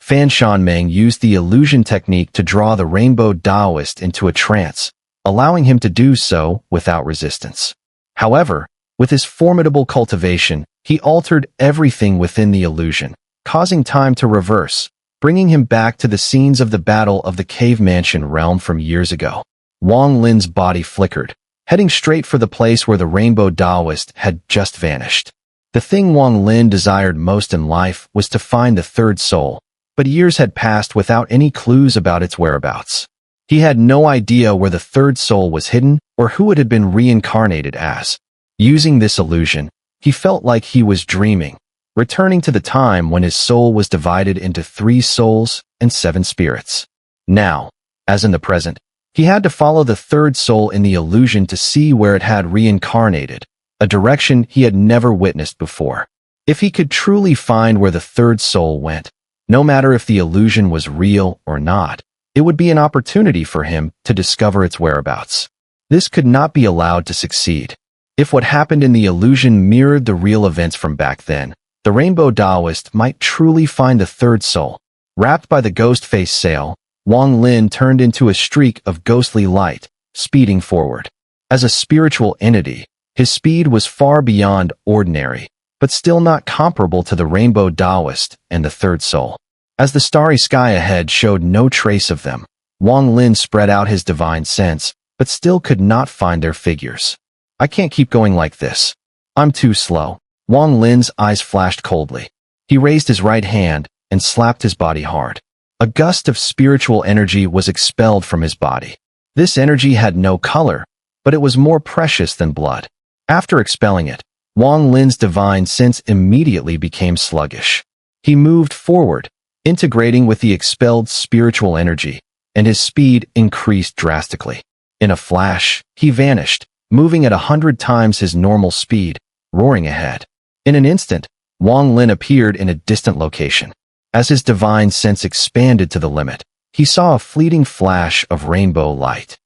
Fan Shanmeng used the illusion technique to draw the rainbow dowist into a trance, allowing him to do so without resistance. However, with his formidable cultivation, he altered everything within the illusion, causing time to reverse, bringing him back to the scenes of the battle of the cave mansion realm from years ago. Wang Lin's body flickered, heading straight for the place where the rainbow dowist had just vanished. The thing Wang Lin desired most in life was to find the third soul, but years had passed without any clues about its whereabouts. He had no idea where the third soul was hidden or who it had been reincarnated as. Using this illusion, he felt like he was dreaming, returning to the time when his soul was divided into 3 souls and 7 spirits. Now, as in the present, he had to follow the third soul in the illusion to see where it had reincarnated, a direction he had never witnessed before. If he could truly find where the third soul went, no matter if the illusion was real or not, it would be an opportunity for him to discover its whereabouts. This could not be allowed to succeed. If what happened in the illusion mirrored the real events from back then, the rainbow dowist might truly find the third soul. Wrapped by the ghost face sail, Wang Lin turned into a streak of ghostly light, speeding forward. As a spiritual entity, his speed was far beyond ordinary, but still not comparable to the rainbow dowist and the third soul. As the starry sky ahead showed no trace of them, Wang Lin spread out his divine sense, but still could not find their figures. I can't keep going like this. I'm too slow. Wang Lin's eyes flashed coldly. He raised his right hand and slapped his body hard. A gust of spiritual energy was expelled from his body. This energy had no color, but it was more precious than blood. After expelling it, Wang Lin's divine sense immediately became sluggish. He moved forward, integrating with the expelled spiritual energy, and his speed increased drastically. In a flash, he vanished, moving at 100 times his normal speed, roaring ahead. In an instant, Wang Lin appeared in a distant location. As his divine sense expanded to the limit, he saw a fleeting flash of rainbow light.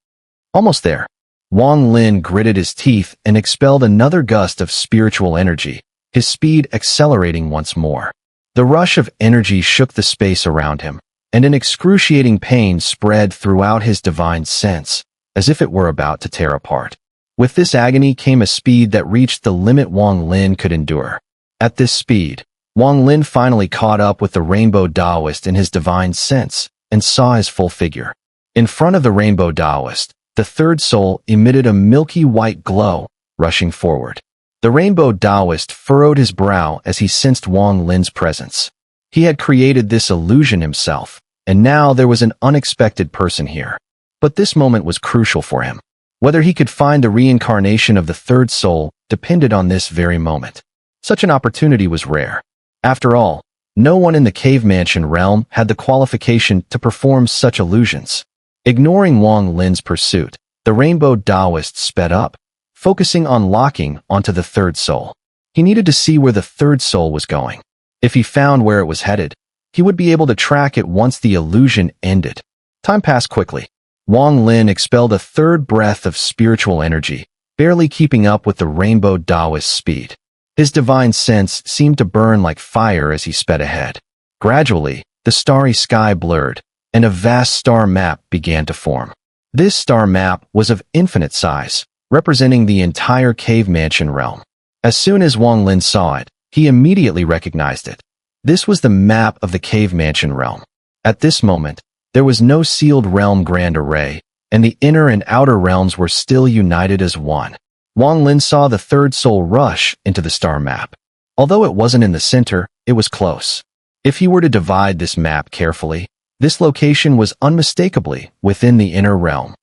Almost there, Wang Lin gritted his teeth and expelled another gust of spiritual energy, his speed accelerating once more. The rush of energy shook the space around him, and an excruciating pain spread throughout his divine sense, as if it were about to tear apart. With this agony came a speed that reached the limit Wang Lin could endure. At this speed, Wang Lin finally caught up with the rainbow dowist in his divine sense and saw his full figure. In front of the rainbow dowist, the third soul emitted a milky white glow, rushing forward. The rainbow dowist furrowed his brow as he sensed Wang Lin's presence. He had created this illusion himself, and now there was an unexpected person here. But this moment was crucial for him. Whether he could find the reincarnation of the third soul depended on this very moment. Such an opportunity was rare. After all, no one in the cave mansion realm had the qualification to perform such illusions. Ignoring Wang Lin's pursuit, the rainbow dowist sped up, focusing on locking onto the third soul. He needed to see where the third soul was going. If he found where it was headed, he would be able to track it once the illusion ended. Time passed quickly. Wang Lin expelled a third breath of spiritual energy, barely keeping up with the rainbow dowist's speed. His divine sense seemed to burn like fire as he sped ahead. Gradually, the starry sky blurred, and a vast star map began to form. This star map was of infinite size, representing the entire cave mansion realm. As soon as Wang Lin saw it, he immediately recognized it. This was the map of the cave mansion realm. At this moment, there was no sealed realm grand array, and the inner and outer realms were still united as one. Wang Lin saw the third soul rush into the star map. Although it wasn't in the center, it was close. If he were to divide this map carefully, this location was unmistakably within the inner realm.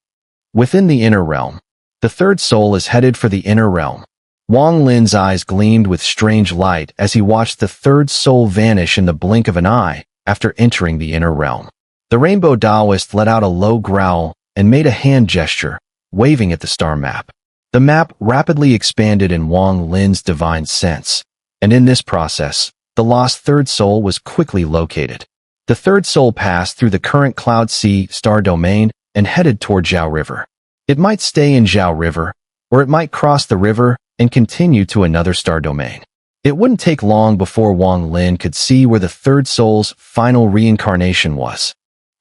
Within the inner realm, the third soul is headed for the inner realm. Wang Lin's eyes gleamed with strange light as he watched the third soul vanish in the blink of an eye after entering the inner realm. The rainbow dowist let out a low growl and made a hand gesture, waving at the star map. The map rapidly expanded in Wang Lin's divine sense, and in this process, the lost third soul was quickly located. The third soul passed through the current Cloud Sea star domain and headed toward Zhao River. It might stay in Zhao River, or it might cross the river and continue to another star domain. It wouldn't take long before Wang Lin could see where the third soul's final reincarnation was.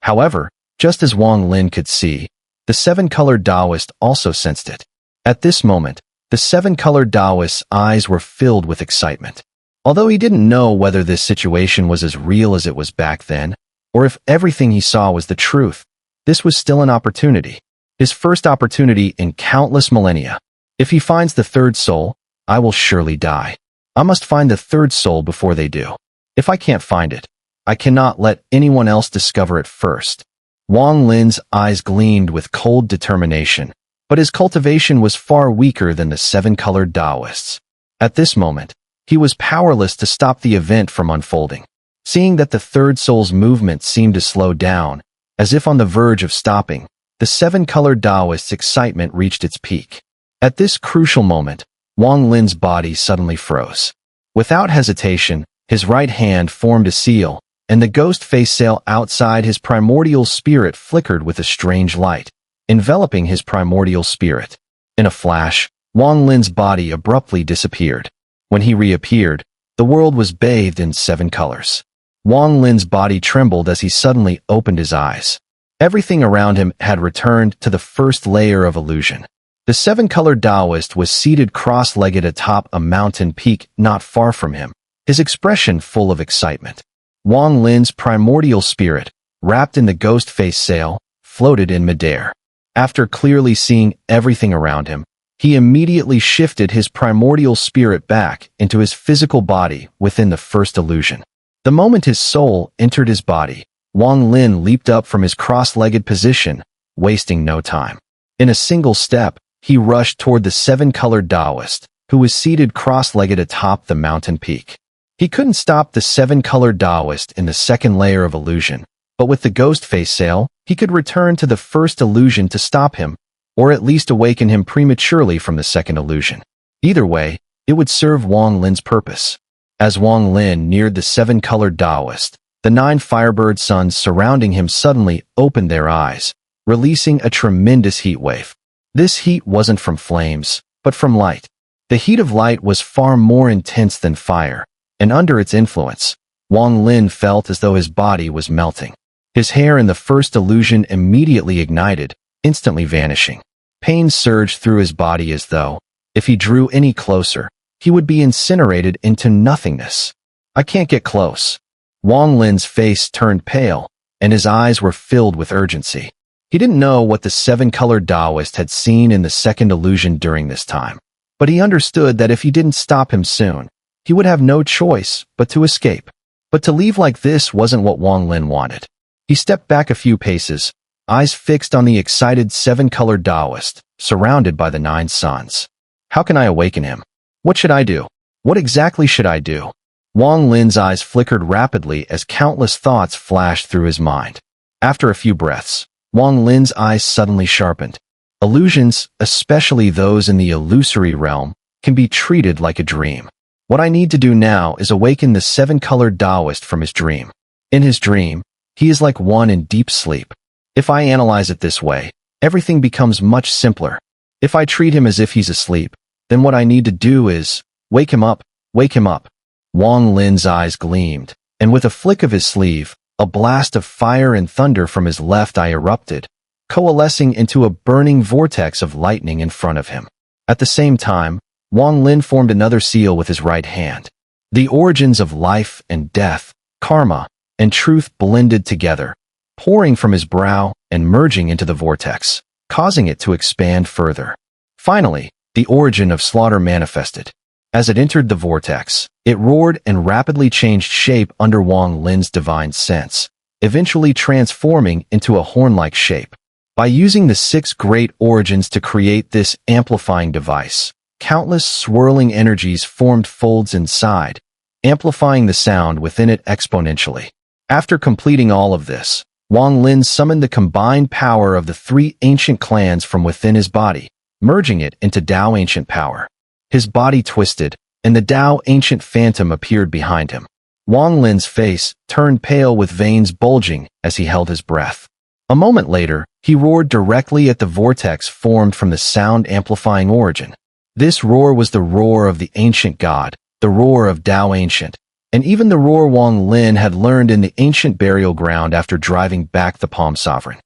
However, just as Wang Lin could see, the seven-colored Taoist also sensed it. At this moment, the seven-colored Taoist's eyes were filled with excitement. Although he didn't know whether this situation was as real as it was back then, or if everything he saw was the truth, this was still an opportunity. His first opportunity in countless millennia. If he finds the third soul, I will surely die. I must find the third soul before they do. If I can't find it, I cannot let anyone else discover it first. Wang Lin's eyes gleamed with cold determination, but his cultivation was far weaker than the seven-colored Taoist's. At this moment, he was powerless to stop the event from unfolding. Seeing that the third soul's movement seemed to slow down, as if on the verge of stopping, the seven-colored Taoist's excitement reached its peak. At this crucial moment, Wang Lin's body suddenly froze. Without hesitation, his right hand formed a seal, and the ghost face sail outside his primordial spirit flickered with a strange light, enveloping his primordial spirit. In a flash, Wang Lin's body abruptly disappeared. When he reappeared, the world was bathed in seven colors. Wang Lin's body trembled as he suddenly opened his eyes. Everything around him had returned to the first layer of illusion. The seven-colored Taoist was seated cross-legged atop a mountain peak not far from him, his expression full of excitement. Wang Lin's primordial spirit, wrapped in the ghost face sail, floated in midair. After clearly seeing everything around him, he immediately shifted his primordial spirit back into his physical body within the first illusion. The moment his soul entered his body, Wang Lin leaped up from his cross-legged position, wasting no time. In a single step, he rushed toward the seven-colored Taoist, who was seated cross-legged atop the mountain peak. He couldn't stop the seven-colored Taoist in the second layer of illusion, but with the ghost face sail, he could return to the first illusion to stop him, or at least awaken him prematurely from the second illusion. Either way, it would serve Wang Lin's purpose. As Wang Lin neared the seven-colored Taoist, the 9 firebird suns surrounding him suddenly opened their eyes, releasing a tremendous heat wave. This heat wasn't from flames, but from light. The heat of light was far more intense than fire, and under its influence, Wang Lin felt as though his body was melting. His hair in the first illusion immediately ignited, instantly vanishing. Pain surged through his body as though, if he drew any closer, he would be incinerated into nothingness. I can't get close. Wang Lin's face turned pale, and his eyes were filled with urgency. He didn't know what the seven-colored Taoist had seen in the second illusion during this time, but he understood that if he didn't stop him soon, he would have no choice but to escape. But to leave like this wasn't what Wang Lin wanted. He stepped back a few paces, eyes fixed on the excited seven-colored Taoist, surrounded by the 9 suns. How can I awaken him? What should I do? What exactly should I do? Wang Lin's eyes flickered rapidly as countless thoughts flashed through his mind. After a few breaths, Wang Lin's eyes suddenly sharpened. Illusions, especially those in the illusory realm, can be treated like a dream. What I need to do now is awaken the seven-colored Taoist from his dream. In his dream, he is like one in deep sleep. If I analyze it this way, everything becomes much simpler. If I treat him as if he's asleep, then what I need to do is wake him up, wake him up. Wang Lin's eyes gleamed, and with a flick of his sleeve, a blast of fire and thunder from his left eye erupted, coalescing into a burning vortex of lightning in front of him. At the same time, Wang Lin formed another seal with his right hand. The origins of life and death, karma, and truth blended together, pouring from his brow and merging into the vortex, causing it to expand further. Finally, the origin of slaughter manifested. As it entered the vortex, it roared and rapidly changed shape under Wang Lin's divine sense, eventually transforming into a horn-like shape. By using the 6 great origins to create this amplifying device, countless swirling energies formed folds inside, amplifying the sound within it exponentially. After completing all of this, Wang Lin summoned the combined power of the 3 ancient clans from within his body, merging it into Tao ancient power. His body twisted, and the Tao ancient phantom appeared behind him. Wang Lin's face turned pale with veins bulging as he held his breath. A moment later, he roared directly at the vortex formed from the sound-amplifying origin. This roar was the roar of the ancient god, the roar of Tao Ancient, and even the roar Wang Lin had learned in the ancient burial ground after driving back the Palm Sovereign.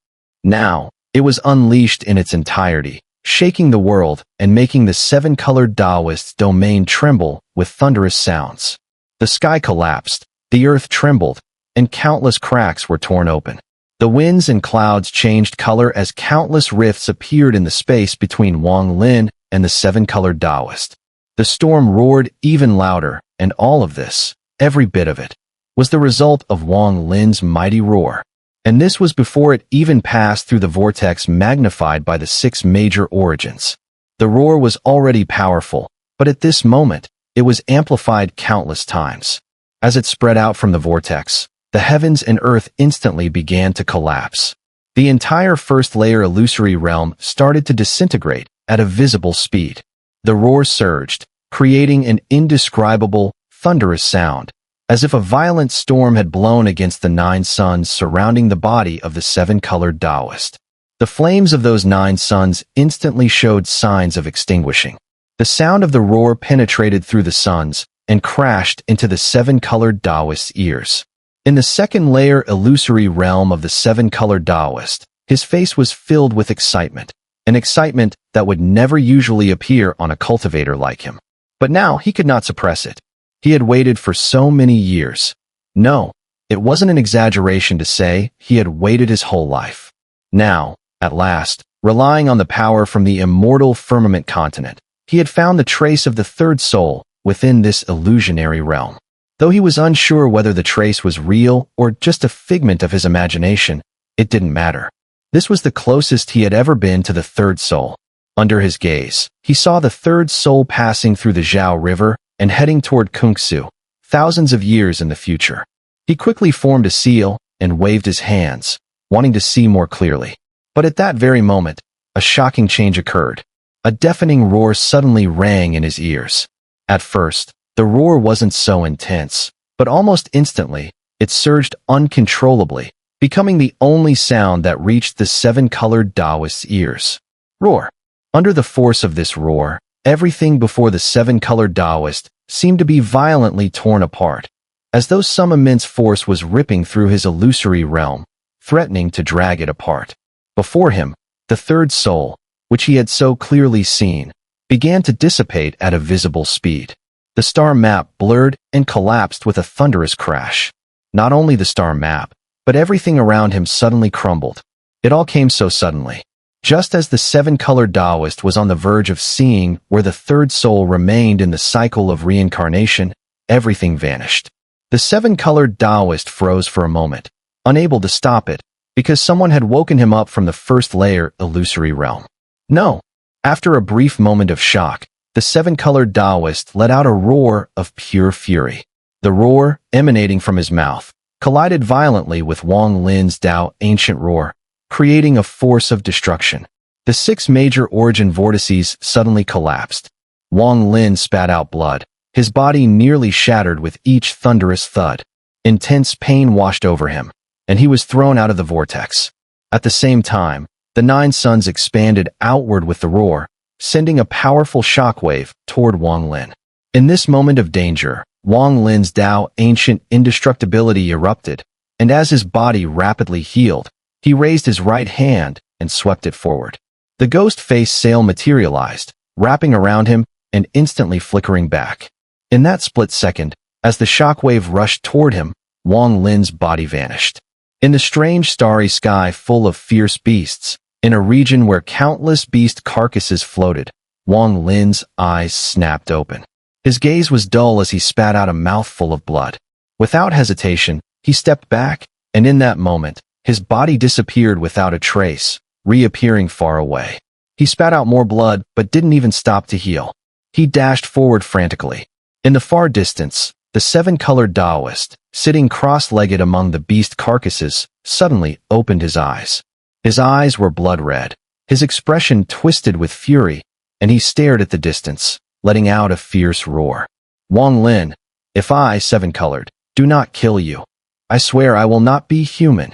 Now, it was unleashed in its entirety, shaking the world and making the seven-colored Daoist domain tremble with thunderous sounds. The sky collapsed, the earth trembled, and countless cracks were torn open. The winds and clouds changed color as countless rifts appeared in the space between Wang Lin and the seven-colored Daoist. The storm roared even louder, and all of this, every bit of it, was the result of Wang Lin's mighty roar. And this was before it even passed through the vortex magnified by the 6 major origins. The roar was already powerful, but at this moment, it was amplified countless times. As it spread out from the vortex, the heavens and earth instantly began to collapse. The entire first layer illusory realm started to disintegrate at a visible speed. The roar surged, creating an indescribable, thunderous sound, as if a violent storm had blown against the 9 suns surrounding the body of the seven-colored Daoist. The flames of those 9 suns instantly showed signs of extinguishing. The sound of the roar penetrated through the suns and crashed into the seven-colored Daoist's ears. In the second layer illusory realm of the seven-colored Daoist, his face was filled with excitement, an excitement that would never usually appear on a cultivator like him. But now he could not suppress it. He had waited for so many years. No, it wasn't an exaggeration to say he had waited his whole life. Now, at last, relying on the power from the immortal firmament continent, he had found the trace of the third soul within this illusionary realm. Though he was unsure whether the trace was real or just a figment of his imagination, it didn't matter. This was the closest he had ever been to the third soul. Under his gaze, he saw the third soul passing through the Zhao River and heading toward Kungsu, thousands of years in the future. He quickly formed a seal and waved his hands, wanting to see more clearly. But at that very moment, a shocking change occurred. A deafening roar suddenly rang in his ears. At first, the roar wasn't so intense, but almost instantly, it surged uncontrollably, becoming the only sound that reached the seven-colored Daoist's ears. Roar. Under the force of this roar, everything before the seven-colored Daoist seemed to be violently torn apart, as though some immense force was ripping through his illusory realm, threatening to drag it apart. Before him, the third soul, which he had so clearly seen, began to dissipate at a visible speed. The star map blurred and collapsed with a thunderous crash. Not only the star map, but everything around him suddenly crumbled. It all came so suddenly. Just as the seven-colored Daoist was on the verge of seeing where the third soul remained in the cycle of reincarnation, everything vanished. The seven-colored Daoist froze for a moment, unable to stop it, because someone had woken him up from the first layer illusory realm. No. After a brief moment of shock, the seven-colored Daoist let out a roar of pure fury. The roar, emanating from his mouth, collided violently with Wang Lin's Tao Ancient roar, creating a force of destruction. The 6 major origin vortices suddenly collapsed. Wang Lin spat out blood, his body nearly shattered with each thunderous thud. Intense pain washed over him, and he was thrown out of the vortex. At the same time, the 9 suns expanded outward with the roar, sending a powerful shockwave toward Wang Lin. In this moment of danger, Wang Lin's Tao Ancient indestructibility erupted, and as his body rapidly healed, he raised his right hand and swept it forward. The ghost face sail materialized, wrapping around him and instantly flickering back. In that split second, as the shockwave rushed toward him, Wang Lin's body vanished. In the strange starry sky full of fierce beasts, in a region where countless beast carcasses floated, Wang Lin's eyes snapped open. His gaze was dull as he spat out a mouthful of blood. Without hesitation, he stepped back, and in that moment, his body disappeared without a trace, reappearing far away. He spat out more blood but didn't even stop to heal. He dashed forward frantically. In the far distance, the seven-colored Daoist, sitting cross-legged among the beast carcasses, suddenly opened his eyes. His eyes were blood-red, his expression twisted with fury, and he stared at the distance, letting out a fierce roar. Wang Lin, if I, seven-colored, do not kill you, I swear I will not be human.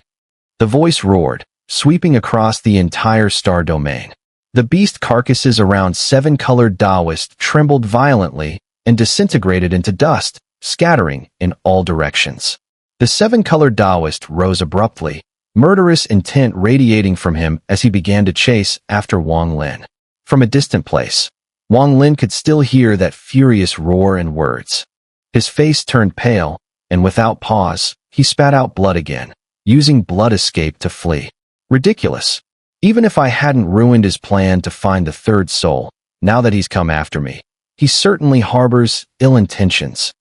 The voice roared, sweeping across the entire star domain. The beast carcasses around seven-colored Daoist trembled violently, and disintegrated into dust, scattering in all directions. The seven-colored Taoist rose abruptly, murderous intent radiating from him as he began to chase after Wang Lin. From a distant place, Wang Lin could still hear that furious roar and words. His face turned pale, and without pause, he spat out blood again, using blood escape to flee. Ridiculous. Even if I hadn't ruined his plan to find the third soul, now that he's come after me, he certainly harbors ill intentions.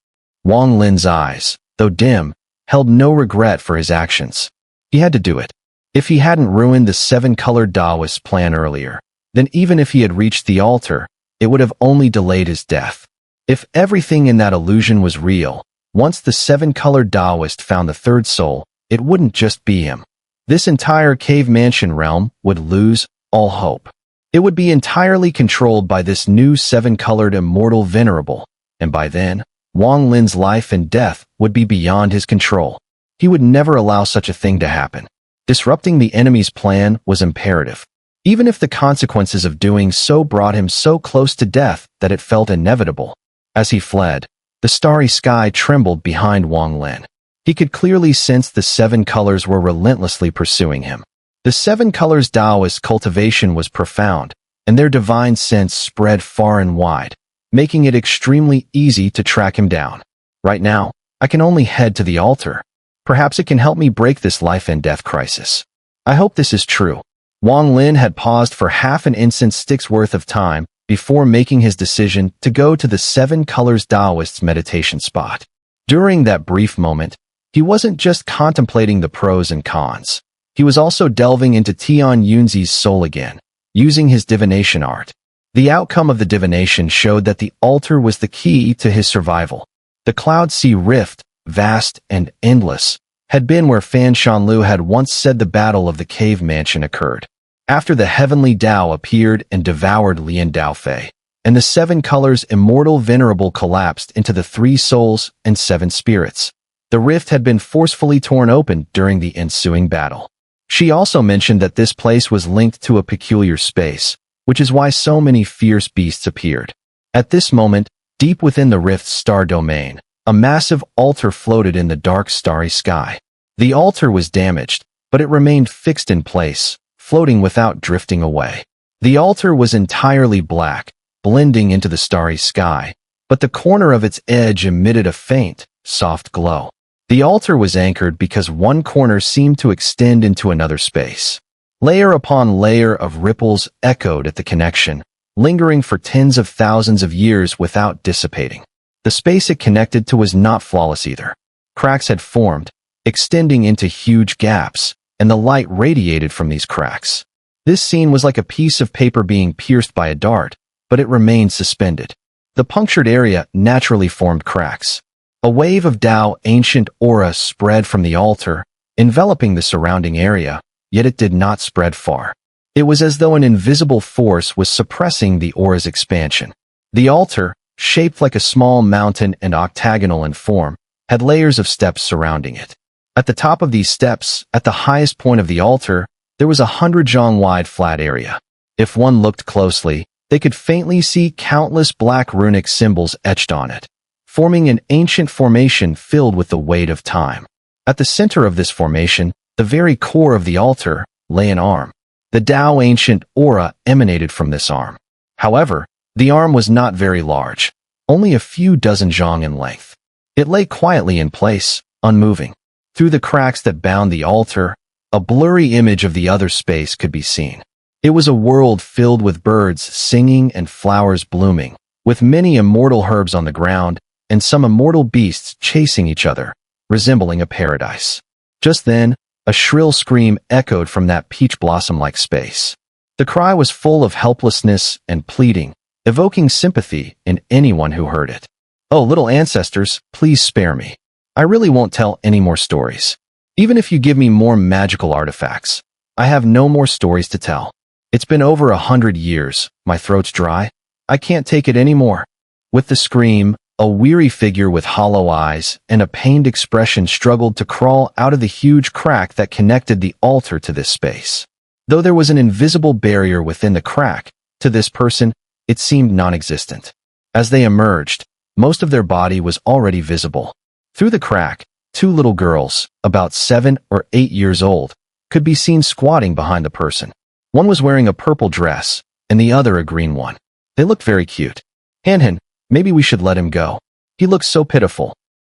Wang Lin's eyes, though dim, held no regret for his actions. He had to do it. If he hadn't ruined the seven-colored Taoist plan earlier, then even if he had reached the altar, it would have only delayed his death. If everything in that illusion was real, once the seven-colored Taoist found the third soul, it wouldn't just be him. This entire cave mansion realm would lose all hope. It would be entirely controlled by this new seven-colored immortal venerable, and by then, Wang Lin's life and death would be beyond his control. He would never allow such a thing to happen. Disrupting the enemy's plan was imperative, even if the consequences of doing so brought him so close to death that it felt inevitable. As he fled, the starry sky trembled behind Wang Lin. He could clearly sense the seven colors were relentlessly pursuing him. The seven colors Taoist cultivation was profound, and their divine sense spread far and wide, making it extremely easy to track him down. Right now, I can only head to the altar. Perhaps it can help me break this life and death crisis. I hope this is true. Wang Lin had paused for half an incense-stick's worth of time before making his decision to go to the seven colors Taoist's meditation spot. During that brief moment, he wasn't just contemplating the pros and cons. He was also delving into Tian Yunzi's soul again, using his divination art. The outcome of the divination showed that the altar was the key to his survival. The Cloud Sea Rift, vast and endless, had been where Fan Shanlu had once said the battle of the cave mansion occurred. After the heavenly Tao appeared and devoured Lian Daofei, and the seven colors immortal venerable collapsed into the three souls and seven spirits, the rift had been forcefully torn open during the ensuing battle. She also mentioned that this place was linked to a peculiar space, which is why so many fierce beasts appeared. At this moment, deep within the rift's star domain, a massive altar floated in the dark starry sky. The altar was damaged, but it remained fixed in place, floating without drifting away. The altar was entirely black, blending into the starry sky, but the corner of its edge emitted a faint, soft glow. The altar was anchored because one corner seemed to extend into another space. Layer upon layer of ripples echoed at the connection, lingering for tens of thousands of years without dissipating. The space it connected to was not flawless either. Cracks had formed, extending into huge gaps, and the light radiated from these cracks. This scene was like a piece of paper being pierced by a dart, but it remained suspended. The punctured area naturally formed cracks. A wave of Tao ancient aura spread from the altar, enveloping the surrounding area, yet it did not spread far. It was as though an invisible force was suppressing the aura's expansion. The altar, shaped like a small mountain and octagonal in form, had layers of steps surrounding it. At the top of these steps, at the highest point of the altar, there was a 100-zhang-wide flat area. If one looked closely, they could faintly see countless black runic symbols etched on it, forming an ancient formation filled with the weight of time. At the center of this formation, the very core of the altar, lay an arm. The Tao ancient aura emanated from this arm. However, the arm was not very large, only a few dozen zhang in length. It lay quietly in place, unmoving. Through the cracks that bound the altar, a blurry image of the other space could be seen. It was a world filled with birds singing and flowers blooming, with many immortal herbs on the ground, and some immortal beasts chasing each other, resembling a paradise. Just then, a shrill scream echoed from that peach blossom-like space. The cry was full of helplessness and pleading, evoking sympathy in anyone who heard it. "Oh, little ancestors, please spare me. I really won't tell any more stories. Even if you give me more magical artifacts, I have no more stories to tell. It's been over 100 years, my throat's dry. I can't take it anymore." With the scream, a weary figure with hollow eyes and a pained expression struggled to crawl out of the huge crack that connected the altar to this space. Though there was an invisible barrier within the crack, to this person, it seemed non-existent. As they emerged, Most of their body was already visible. Through the crack, two little girls, about 7 or 8 years old, could be seen squatting behind the person. One was wearing a purple dress, and the other a green one. They looked very cute. Han, maybe we should let him go. He looks so pitiful.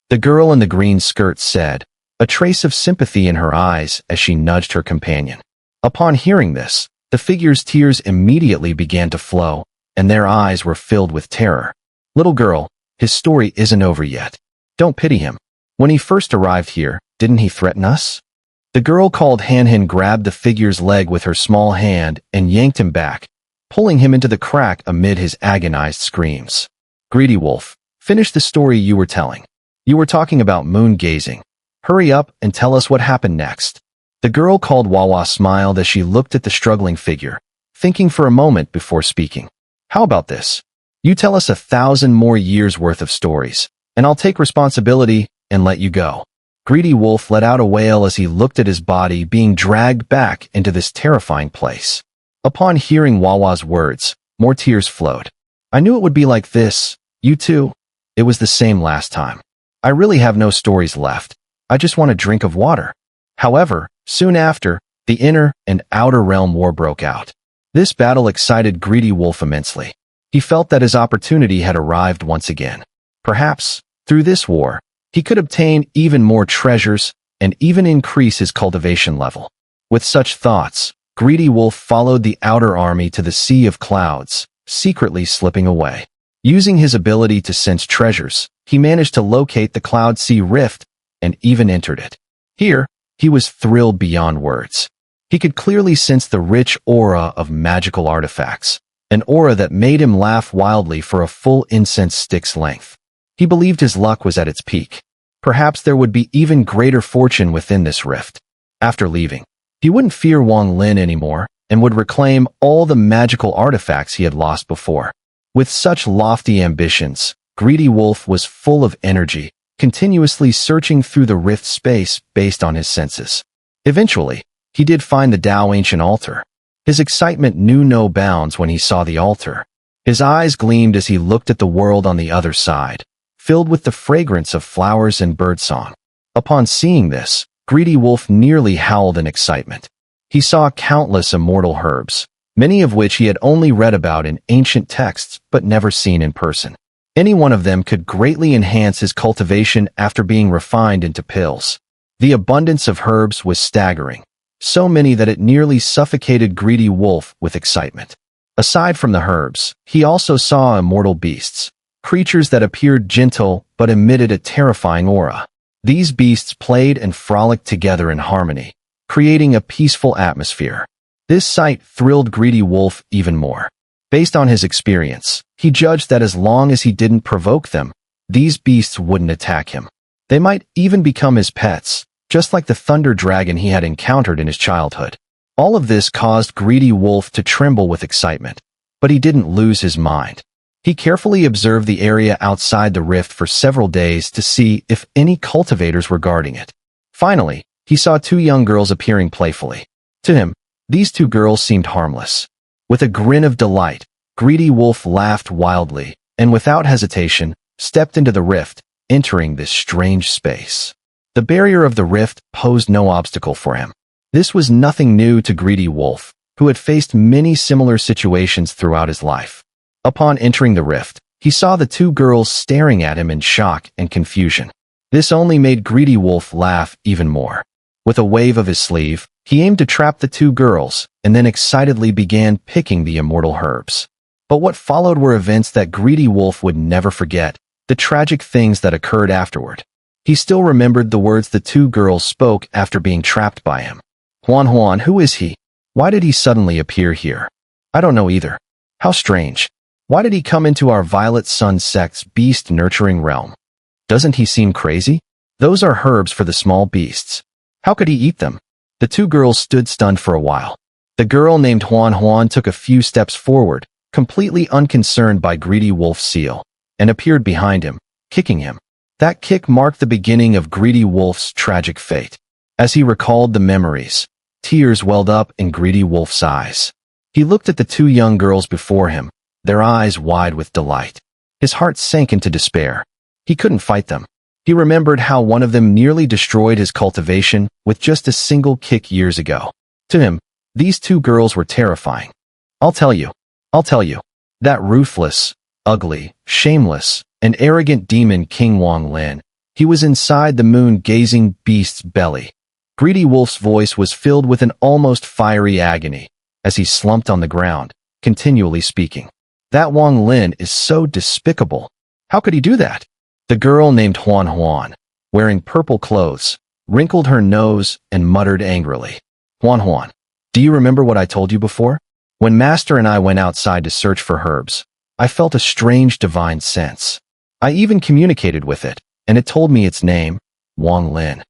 The girl in the green skirt said, a trace of sympathy in her eyes as she nudged her companion. Upon hearing this, the figure's tears immediately began to flow, and their eyes were filled with terror. Little girl, his story isn't over yet. Don't pity him. When he first arrived here, didn't he threaten us? The girl called Han grabbed the figure's leg with her small hand and yanked him back, pulling him into the crack amid his agonized screams. Greedy wolf, finish the story you were telling. You were talking about moon gazing. Hurry up and tell us what happened next. The girl called Wawa smiled as she looked at the struggling figure, thinking for a moment before speaking. How about this? You tell us 1,000 more years worth of stories, and I'll take responsibility and let you go. Greedy wolf let out a wail as he looked at his body being dragged back into this terrifying place. Upon hearing Wawa's words, more tears flowed. I knew it would be like this. You too? It was the same last time. I really have no stories left. I just want a drink of water. However, soon after, the inner and outer realm war broke out. This battle excited Greedy Wolf immensely. He felt that his opportunity had arrived once again. Perhaps, through this war, he could obtain even more treasures and even increase his cultivation level. With such thoughts, Greedy Wolf followed the outer army to the Sea of Clouds, secretly slipping away. Using his ability to sense treasures, he managed to locate the Cloud Sea Rift and even entered it. Here, he was thrilled beyond words. He could clearly sense the rich aura of magical artifacts, an aura that made him laugh wildly for a full incense stick's length. He believed his luck was at its peak. Perhaps there would be even greater fortune within this rift. After leaving, he wouldn't fear Wang Lin anymore and would reclaim all the magical artifacts he had lost before. With such lofty ambitions, Greedy Wolf was full of energy, continuously searching through the rift space based on his senses. Eventually, he did find the Tao Ancient Altar. His excitement knew no bounds when he saw the altar. His eyes gleamed as he looked at the world on the other side, filled with the fragrance of flowers and birdsong. Upon seeing this, Greedy Wolf nearly howled in excitement. He saw countless immortal herbs, many of which he had only read about in ancient texts but never seen in person. Any one of them could greatly enhance his cultivation after being refined into pills. The abundance of herbs was staggering, so many that it nearly suffocated Greedy Wolf with excitement. Aside from the herbs, he also saw immortal beasts, creatures that appeared gentle but emitted a terrifying aura. These beasts played and frolicked together in harmony, creating a peaceful atmosphere. This sight thrilled Greedy Wolf even more. Based on his experience, he judged that as long as he didn't provoke them, these beasts wouldn't attack him. They might even become his pets, just like the thunder dragon he had encountered in his childhood. All of this caused Greedy Wolf to tremble with excitement, but he didn't lose his mind. He carefully observed the area outside the rift for several days to see if any cultivators were guarding it. Finally, he saw 2 young girls appearing playfully. To him, these 2 girls seemed harmless. With a grin of delight, Greedy Wolf laughed wildly, and without hesitation, stepped into the rift, entering this strange space. The barrier of the rift posed no obstacle for him. This was nothing new to Greedy Wolf, who had faced many similar situations throughout his life. Upon entering the rift, he saw the 2 girls staring at him in shock and confusion. This only made Greedy Wolf laugh even more. With a wave of his sleeve, he aimed to trap the 2 girls, and then excitedly began picking the immortal herbs. But what followed were events that Greedy Wolf would never forget, the tragic things that occurred afterward. He still remembered the words the 2 girls spoke after being trapped by him. Huan, who is he? Why did he suddenly appear here? I don't know either. How strange. Why did he come into our Violet Sun sect's beast-nurturing realm? Doesn't he seem crazy? Those are herbs for the small beasts. How could he eat them? The 2 girls stood stunned for a while. The girl named Huan took a few steps forward, completely unconcerned by Greedy Wolf's seal, and appeared behind him, kicking him. That kick marked the beginning of Greedy Wolf's tragic fate. As he recalled the memories, tears welled up in Greedy Wolf's eyes. He looked at the 2 young girls before him, their eyes wide with delight. His heart sank into despair. He couldn't fight them. He remembered how one of them nearly destroyed his cultivation with just a single kick years ago. To him, these two girls were terrifying. I'll tell you. That ruthless, ugly, shameless, and arrogant demon King Wang Lin. He was inside the moon-gazing beast's belly. Greedy Wolf's voice was filled with an almost fiery agony as he slumped on the ground, continually speaking. That Wang Lin is so despicable. How could he do that? The girl named Huan, wearing purple clothes, wrinkled her nose and muttered angrily. Huan, do you remember what I told you before? When Master and I went outside to search for herbs, I felt a strange divine sense. I even communicated with it, and it told me its name, Wang Lin.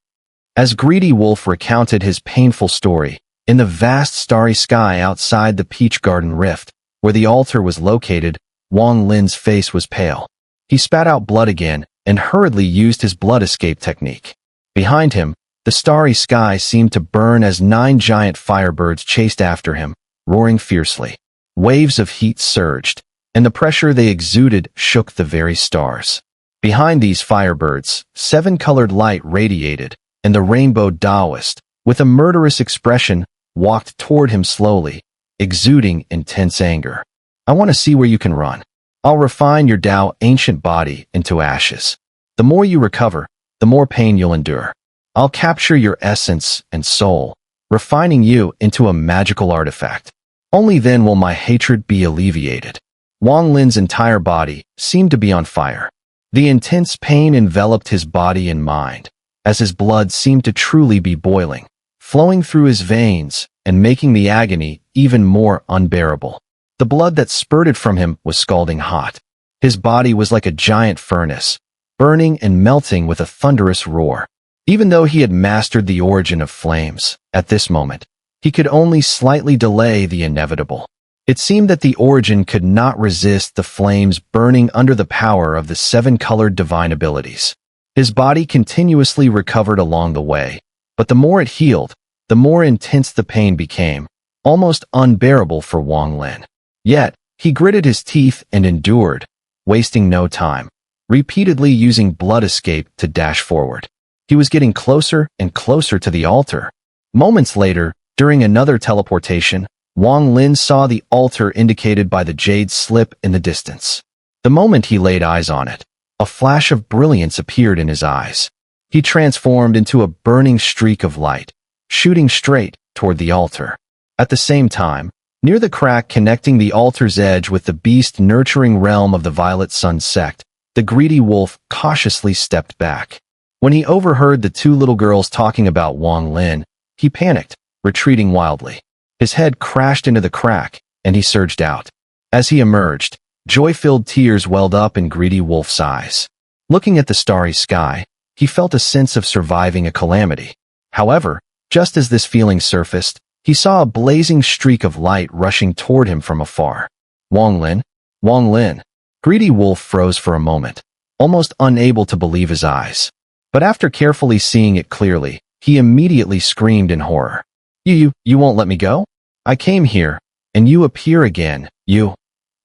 As Greedy Wolf recounted his painful story, in the vast starry sky outside the Peach Garden Rift, where the altar was located, Wang Lin's face was pale. He spat out blood again and hurriedly used his blood escape technique. Behind him, the starry sky seemed to burn as 9 giant firebirds chased after him, roaring fiercely. Waves of heat surged, and the pressure they exuded shook the very stars. Behind these firebirds, 7-colored light radiated, and the rainbow dowist, with a murderous expression, walked toward him slowly, exuding intense anger. I want to see where you can run. I'll refine your Tao ancient body into ashes. The more you recover, the more pain you'll endure. I'll capture your essence and soul, refining you into a magical artifact. Only then will my hatred be alleviated. Wang Lin's entire body seemed to be on fire. The intense pain enveloped his body and mind, as his blood seemed to truly be boiling, flowing through his veins and making the agony even more unbearable. The blood that spurted from him was scalding hot. His body was like a giant furnace, burning and melting with a thunderous roar. Even though he had mastered the origin of flames, at this moment, he could only slightly delay the inevitable. It seemed that the origin could not resist the flames burning under the power of the 7-colored divine abilities. His body continuously recovered along the way, but the more it healed, the more intense the pain became, almost unbearable for Wang Lin. Yet, he gritted his teeth and endured, wasting no time, repeatedly using blood escape to dash forward. He was getting closer and closer to the altar. Moments later, during another teleportation, Wang Lin saw the altar indicated by the jade slip in the distance. The moment he laid eyes on it, a flash of brilliance appeared in his eyes. He transformed into a burning streak of light, shooting straight toward the altar. At the same time, near the crack connecting the altar's edge with the beast-nurturing realm of the Violet Sun sect, the greedy wolf cautiously stepped back. When he overheard the 2 little girls talking about Wang Lin, he panicked, retreating wildly. His head crashed into the crack, and he surged out. As he emerged, joy-filled tears welled up in Greedy Wolf's eyes. Looking at the starry sky, he felt a sense of surviving a calamity. However, just as this feeling surfaced, he saw a blazing streak of light rushing toward him from afar. Wang Lin? Wang Lin! Greedy Wolf froze for a moment, almost unable to believe his eyes. But after carefully seeing it clearly, he immediately screamed in horror. You won't let me go? I came here, and you appear again, you.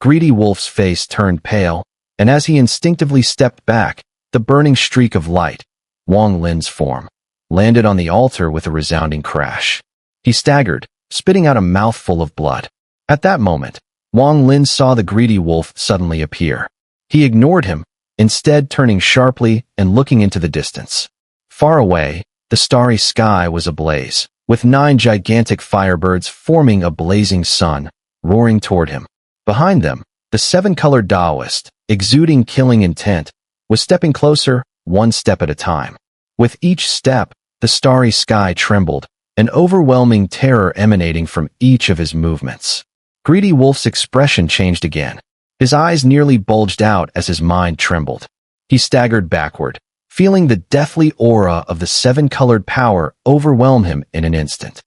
Greedy Wolf's face turned pale, and as he instinctively stepped back, the burning streak of light, Wang Lin's form, landed on the altar with a resounding crash. He staggered, spitting out a mouthful of blood. At that moment, Wang Lin saw the Greedy Wolf suddenly appear. He ignored him, instead turning sharply and looking into the distance. Far away, the starry sky was ablaze, with 9 gigantic firebirds forming a blazing sun, roaring toward him. Behind them, the 7-colored dowist, exuding killing intent, was stepping closer, 1 step at a time. With each step, the starry sky trembled, an overwhelming terror emanating from each of his movements. Greedy Wolf's expression changed again. His eyes nearly bulged out as his mind trembled. He staggered backward, feeling the deathly aura of the 7-colored power overwhelm him in an instant.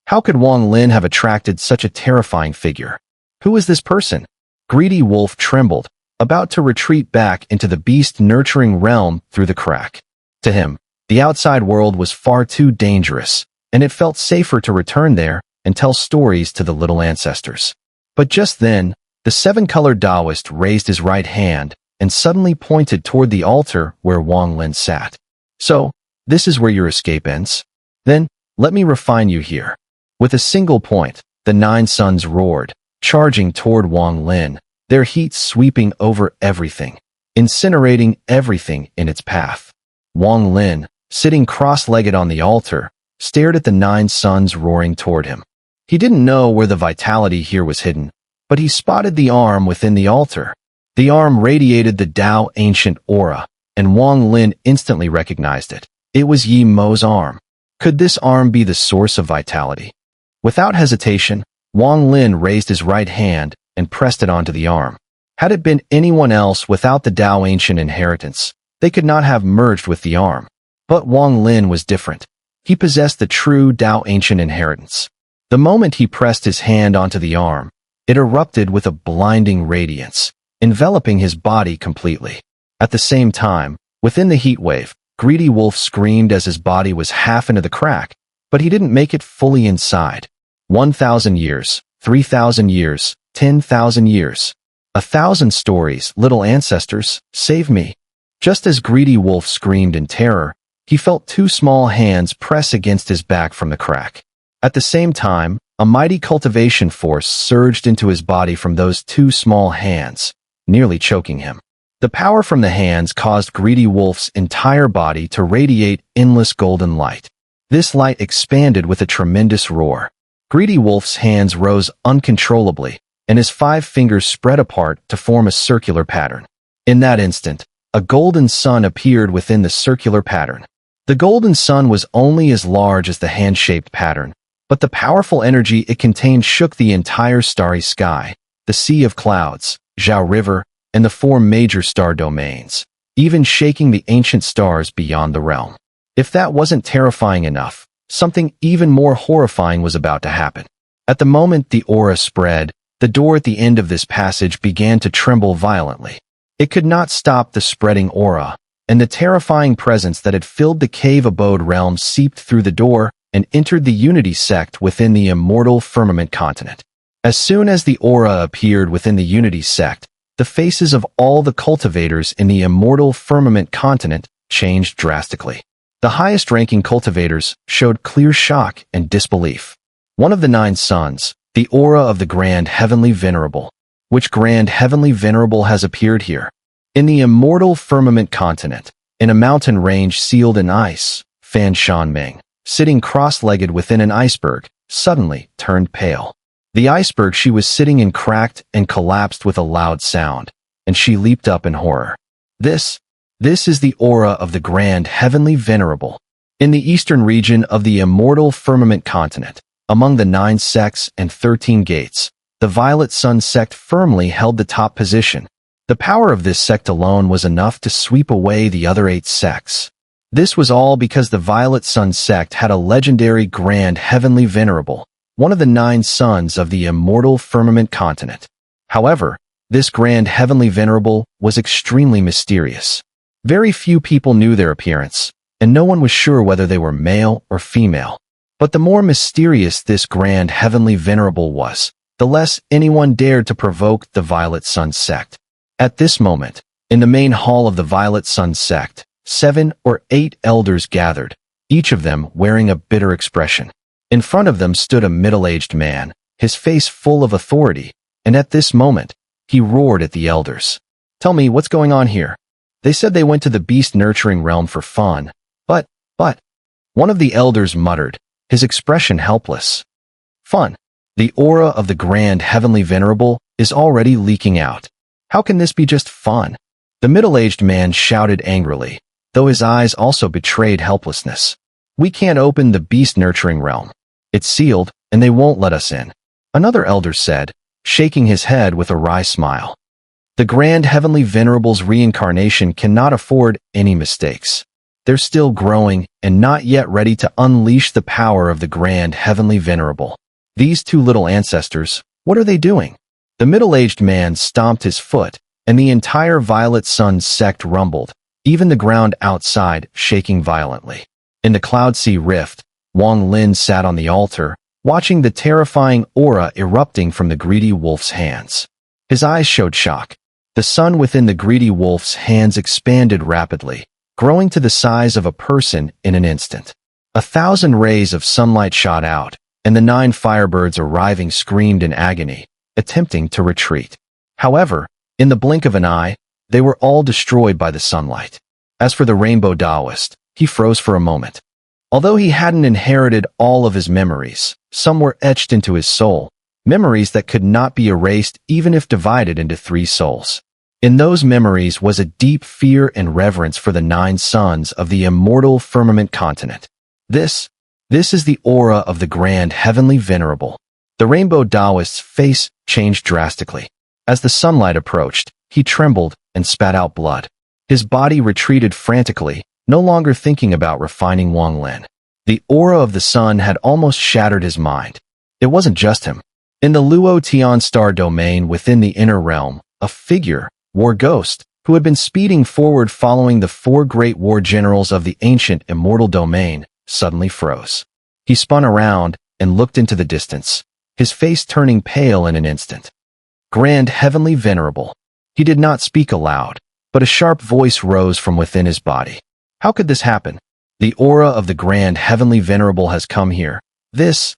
How could Wang Lin have attracted such a terrifying figure? Who is this person? Greedy Wolf trembled, about to retreat back into the beast-nurturing realm through the crack. To him, the outside world was far too dangerous, and it felt safer to return there and tell stories to the little ancestors. But just then, the 7-colored dowist raised his right hand, and suddenly pointed toward the altar where Wang Lin sat. "So, this is where your escape ends? Then, let me refine you here." With a single point, the 9 suns roared, charging toward Wang Lin, their heat sweeping over everything, incinerating everything in its path. Wang Lin, sitting cross-legged on the altar, stared at the 9 suns roaring toward him. He didn't know where the vitality here was hidden, but he spotted the arm within the altar. The arm radiated the Tao ancient aura, and Wang Lin instantly recognized it. It was Yi Mo's arm. Could this arm be the source of vitality? Without hesitation, Wang Lin raised his right hand and pressed it onto the arm. Had it been anyone else without the Tao ancient inheritance, they could not have merged with the arm. But Wang Lin was different. He possessed the true Tao ancient inheritance. The moment he pressed his hand onto the arm, it erupted with a blinding radiance, enveloping his body completely. At the same time, within the heat wave, Greedy Wolf screamed as his body was half into the crack, but he didn't make it fully inside. 1,000 years, 3,000 years, 10,000 years. 1,000 stories, little ancestors, save me. Just as Greedy Wolf screamed in terror, he felt 2 small hands press against his back from the crack. At the same time, a mighty cultivation force surged into his body from those 2 small hands, nearly choking him. The power from the hands caused Greedy Wolf's entire body to radiate endless golden light. This light expanded with a tremendous roar. Greedy Wolf's hands rose uncontrollably, and his 5 fingers spread apart to form a circular pattern. In that instant, a golden sun appeared within the circular pattern. The golden sun was only as large as the hand-shaped pattern, but the powerful energy it contained shook the entire starry sky, the sea of clouds, Zhao River, and the 4 major star domains, even shaking the ancient stars beyond the realm. If that wasn't terrifying enough, something even more horrifying was about to happen. At the moment the aura spread, the door at the end of this passage began to tremble violently. It could not stop the spreading aura, and the terrifying presence that had filled the cave abode realm seeped through the door and entered the Unity sect within the immortal firmament continent. As soon as the aura appeared within the Unity sect, the faces of all the cultivators in the immortal firmament continent changed drastically. The highest-ranking cultivators showed clear shock and disbelief. One of the 9 suns, the aura of the Grand Heavenly Venerable. Which Grand Heavenly Venerable has appeared here? In the immortal firmament continent, in a mountain range sealed in ice, Fan Shanming, sitting cross-legged within an iceberg, suddenly turned pale. The iceberg she was sitting in cracked and collapsed with a loud sound, and she leaped up in horror. This is the aura of the Grand Heavenly Venerable. In the eastern region of the immortal firmament continent, among the 9 sects and 13 gates, the Violet Sun sect firmly held the top position. The power of this sect alone was enough to sweep away the other 8 sects. This was all because the Violet Sun sect had a legendary Grand Heavenly Venerable, one of the 9 suns of the immortal firmament continent. However, this Grand Heavenly Venerable was extremely mysterious. Very few people knew their appearance, and no one was sure whether they were male or female. But the more mysterious this Grand Heavenly Venerable was, the less anyone dared to provoke the Violet Sun sect. At this moment, in the main hall of the Violet Sun sect, 7 or 8 elders gathered, each of them wearing a bitter expression. In front of them stood a middle-aged man, his face full of authority, and at this moment, he roared at the elders. "Tell me, what's going on here? They said they went to the beast-nurturing realm for fun, but, one of the elders muttered, his expression helpless. Fun. The aura of the Grand Heavenly Venerable is already leaking out. How can this be just fun? The middle-aged man shouted angrily, though his eyes also betrayed helplessness. We can't open the beast-nurturing realm. It's sealed, and they won't let us in. Another elder said, shaking his head with a wry smile. The Grand Heavenly Venerable's reincarnation cannot afford any mistakes. They're still growing and not yet ready to unleash the power of the Grand Heavenly Venerable. These 2 little ancestors, what are they doing? The middle-aged man stomped his foot, and the entire Violet Sun sect rumbled, even the ground outside shaking violently. In the Cloud Sea Rift, Wang Lin sat on the altar, watching the terrifying aura erupting from the Greedy Wolf's hands. His eyes showed shock. The sun within the greedy wolf's hands expanded rapidly, growing to the size of a person in an instant. 1,000 rays of sunlight shot out, and the 9 firebirds arriving screamed in agony, attempting to retreat. However, in the blink of an eye, they were all destroyed by the sunlight. As for the rainbow dowist, he froze for a moment. Although he hadn't inherited all of his memories, some were etched into his soul, memories that could not be erased even if divided into 3 souls. In those memories was a deep fear and reverence for the 9 sons of the immortal firmament continent. This is the aura of the grand heavenly venerable. The rainbow dowist's face changed drastically. As the sunlight approached, he trembled and spat out blood. His body retreated frantically, no longer thinking about refining Wang Lin. The aura of the sun had almost shattered his mind. It wasn't just him. In the Luo Tian star domain within the inner realm, a figure, War Ghost, who had been speeding forward following the 4 great war generals of the ancient immortal domain, suddenly froze. He spun around and looked into the distance, his face turning pale in an instant. Grand Heavenly Venerable. He did not speak aloud, but a sharp voice rose from within his body. How could this happen? The aura of the Grand Heavenly Venerable has come here. This.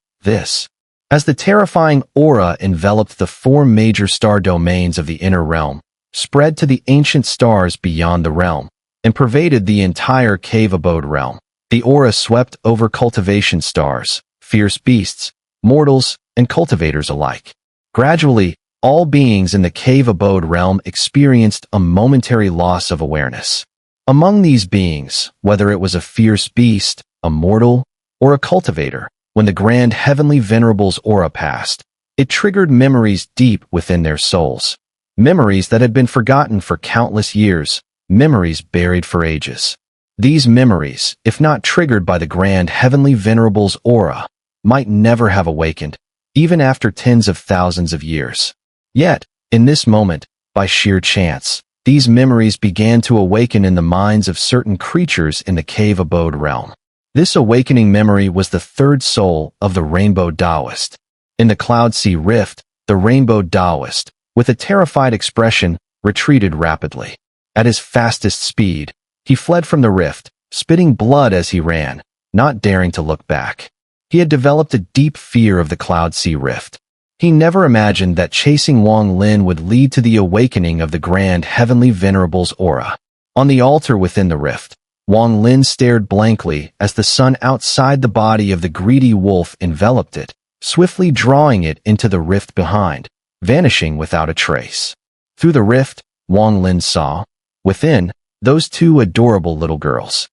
As the terrifying aura enveloped the 4 major star domains of the inner realm, spread to the ancient stars beyond the realm, and pervaded the entire cave abode realm. The aura swept over cultivation stars, fierce beasts, mortals, and cultivators alike. Gradually, all beings in the cave abode realm experienced a momentary loss of awareness. Among these beings, whether it was a fierce beast, a mortal, or a cultivator, when the Grand Heavenly Venerable's aura passed, it triggered memories deep within their souls. Memories that had been forgotten for countless years, memories buried for ages. These memories, if not triggered by the Grand Heavenly Venerable's aura, might never have awakened, even after tens of thousands of years. Yet, in this moment, by sheer chance, these memories began to awaken in the minds of certain creatures in the cave abode realm. This awakening memory was the 3rd soul of the rainbow dowist. In the Cloud Sea Rift, the rainbow dowist, with a terrified expression, retreated rapidly. At his fastest speed, he fled from the rift, spitting blood as he ran, not daring to look back. He had developed a deep fear of the Cloud Sea Rift. He never imagined that chasing Wang Lin would lead to the awakening of the Grand Heavenly Venerable's aura. On the altar within the rift, Wang Lin stared blankly as the sun outside the body of the greedy wolf enveloped it, swiftly drawing it into the rift behind, vanishing without a trace. Through the rift, Wang Lin saw, within, those 2 adorable little girls.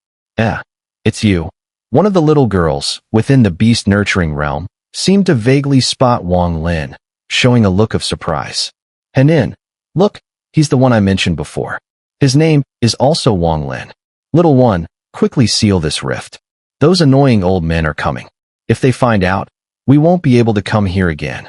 It's you. One of the little girls, within the beast-nurturing realm, seemed to vaguely spot Wang Lin, showing a look of surprise. Henin, look, he's the one I mentioned before. His name is also Wang Lin. Little one, quickly seal this rift. Those annoying old men are coming. If they find out, we won't be able to come here again.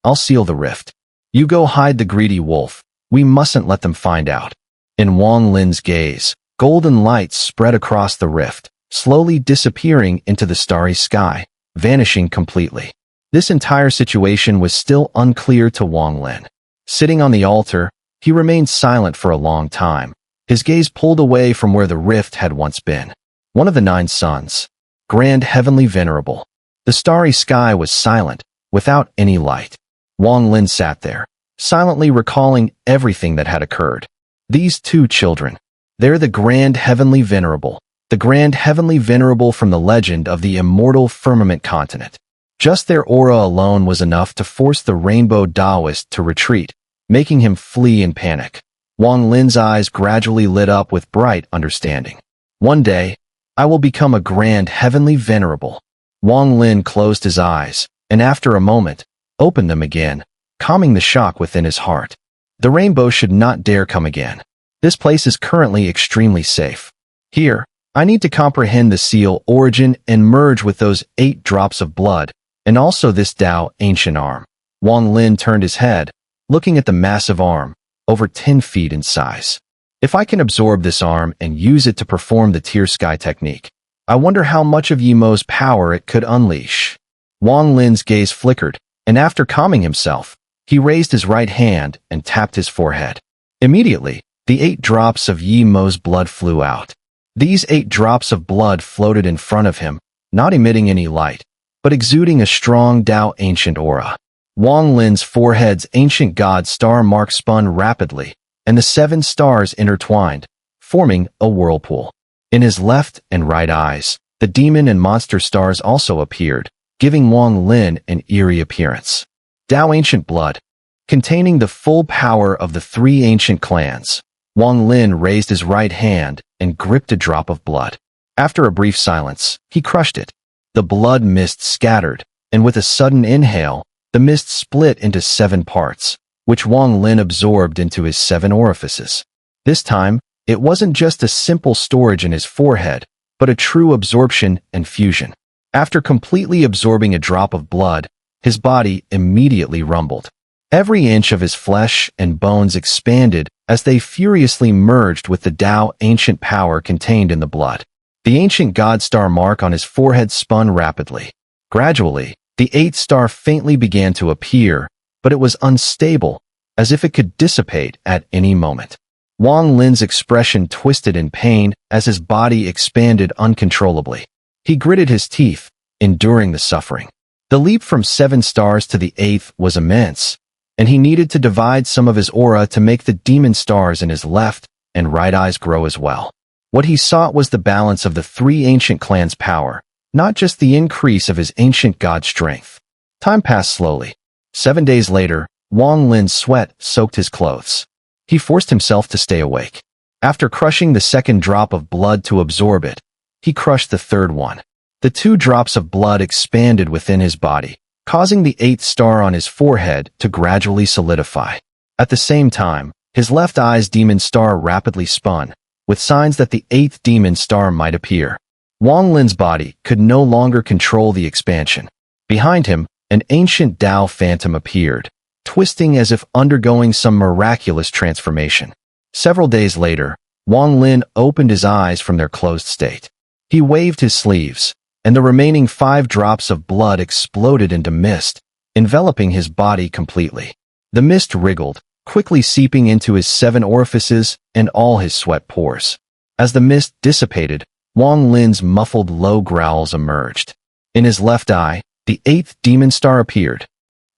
I'll seal the rift. You go hide the greedy wolf. We mustn't let them find out. In Wang Lin's gaze, golden lights spread across the rift, slowly disappearing into the starry sky, vanishing completely. This entire situation was still unclear to Wang Lin. Sitting on the altar, he remained silent for a long time, his gaze pulled away from where the rift had once been. One of the 9 sons, Grand Heavenly Venerable. The starry sky was silent, without any light. Wang Lin sat there, silently recalling everything that had occurred. These 2 children, they're the Grand Heavenly Venerable. The Grand Heavenly Venerable from the legend of the immortal firmament continent. Just their aura alone was enough to force the rainbow dowist to retreat, making him flee in panic. Wang Lin's eyes gradually lit up with bright understanding. One day, I will become a Grand Heavenly Venerable. Wang Lin closed his eyes, and after a moment, opened them again, calming the shock within his heart. The rainbow should not dare come again. This place is currently extremely safe. Here, I need to comprehend the seal origin and merge with those 8 drops of blood, and also this Tao ancient arm. Wang Lin turned his head, looking at the massive arm, over 10 feet in size. If I can absorb this arm and use it to perform the Tear Sky technique, I wonder how much of Yimo's power it could unleash. Wang Lin's gaze flickered, and after calming himself, He raised his right hand and tapped his forehead. Immediately, the 8 drops of Yi Mo's blood flew out. These 8 drops of blood floated in front of him, not emitting any light, but exuding a strong Tao ancient aura. Wang Lin's forehead's ancient god star mark spun rapidly, and the 7 stars intertwined, forming a whirlpool. In his left and right eyes, the demon and monster stars also appeared, giving Wang Lin an eerie appearance. Tao ancient blood. Containing the full power of the 3 ancient clans, Wang Lin raised his right hand and gripped a drop of blood. After a brief silence, he crushed it. The blood mist scattered, and with a sudden inhale, the mist split into 7 parts, which Wang Lin absorbed into his 7 orifices. This time, it wasn't just a simple storage in his forehead, but a true absorption and fusion. After completely absorbing a drop of blood, his body immediately rumbled. Every inch of his flesh and bones expanded as they furiously merged with the Tao ancient power contained in the blood. The ancient god star mark on his forehead spun rapidly. Gradually, the 8th star faintly began to appear, but it was unstable, as if it could dissipate at any moment. Wang Lin's expression twisted in pain as his body expanded uncontrollably. He gritted his teeth, enduring the suffering. The leap from 7 stars to the 8th was immense, and he needed to divide some of his aura to make the demon stars in his left and right eyes grow as well. What he sought was the balance of the 3 ancient clans' power, not just the increase of his ancient god strength. Time passed slowly. 7 days later, Wang Lin's sweat soaked his clothes. He forced himself to stay awake. After crushing the 2nd drop of blood to absorb it, he crushed the 3rd one. The 2 drops of blood expanded within his body, causing the 8th star on his forehead to gradually solidify. At the same time, his left eye's demon star rapidly spun, with signs that the 8th demon star might appear. Wang Lin's body could no longer control the expansion. Behind him, an ancient Tao phantom appeared, twisting as if undergoing some miraculous transformation. Several days later, Wang Lin opened his eyes from their closed state. He waved his sleeves, and the remaining 5 drops of blood exploded into mist, enveloping his body completely. The mist wriggled, quickly seeping into his 7 orifices and all his sweat pores. As the mist dissipated, Wang Lin's muffled low growls emerged. In his left eye, the 8th demon star appeared.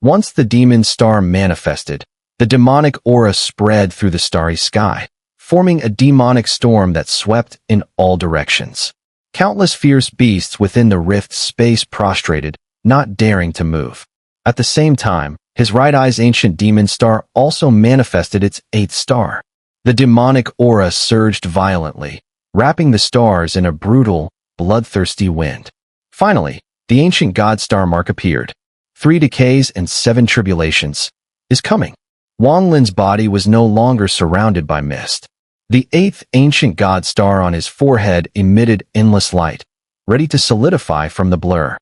Once the demon star manifested, the demonic aura spread through the starry sky, forming a demonic storm that swept in all directions. Countless fierce beasts within the rift's space prostrated, not daring to move. At the same time, his right eye's ancient demon star also manifested its 8th star. The demonic aura surged violently, wrapping the stars in a brutal, bloodthirsty wind. Finally, the ancient god star mark appeared. 3 decays and 7 tribulations is coming. Wang Lin's body was no longer surrounded by mist. The 8th ancient god star on his forehead emitted endless light, ready to solidify from the blur.